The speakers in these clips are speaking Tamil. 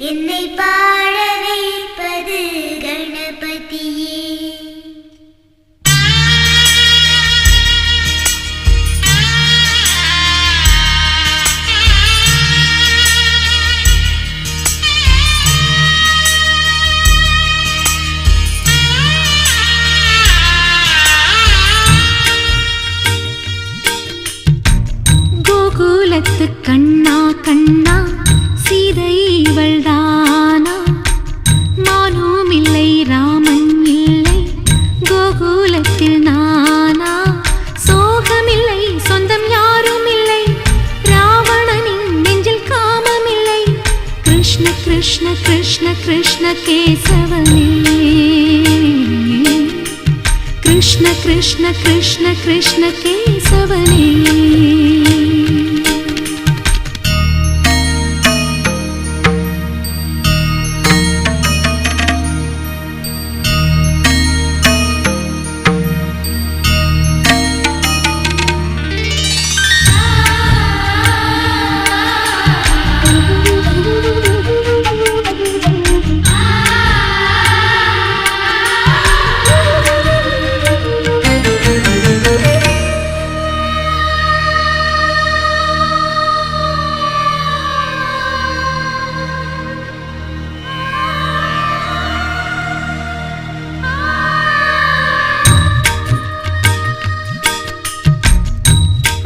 என்னை பாட வைப்பது கணபதியே. கோகுலத்து கண்ணா கண்ணா சீதை இவள்தானா? நானும் இல்லை ராமன் இல்லை கோகுலத்தில் நானா? சோகமில்லை சொந்தம் யாரும் இல்லை ராவணனின் நெஞ்சில் காமமில்லை. கிருஷ்ண கிருஷ்ண கிருஷ்ண கிருஷ்ண கேசவனே, கிருஷ்ண கிருஷ்ண கிருஷ்ண கிருஷ்ண கேசவனே.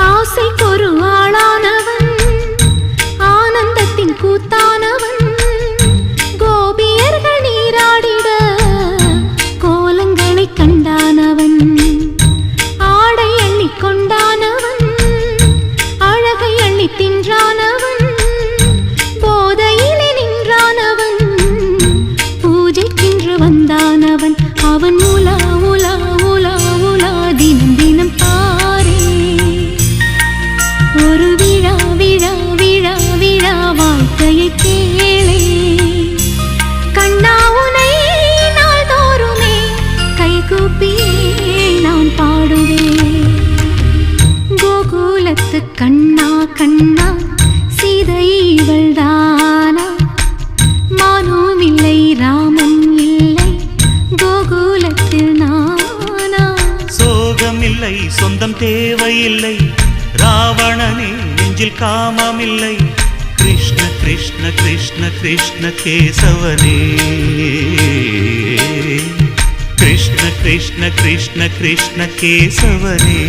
ஆசைக்கொரு ஆளானவன், ஆனந்தத்தின் கூத்தானவன், கோபியர்கள் நீராடிட கோலங்களை கண்டானவன். ஆடை அள்ளி கொண்டானவன், அழகை அள்ளி தின்றானவன், போதையிலே நின்றானவன், பூஜைக்கென்று வந்தானவன். அவன் உலா உலா உலா உலா தினம் தினம் பாரே ஒரு விழா விழா விழா விழா வாழ்க்கையை கேளே. கண்ணா உனை நாள்தோறுமே கைகூப்பியே நான் பாடுவேன். கோகுலத்து கண்ணா கண்ணா சீதை இவள்தானா? மானும் இல்லை ராமன் இல்லை கோகுலத்தில் நானா? சோகமில்லை சொந்தம் தேவையில்லை ராவணனே நெஞ்சில் காமமில்லை. கிருஷ்ண கிருஷ்ண கிருஷ்ண கிருஷ்ண கேசவனே, கிருஷ்ண கிருஷ்ண கிருஷ்ண கிருஷ்ண கேசவனே.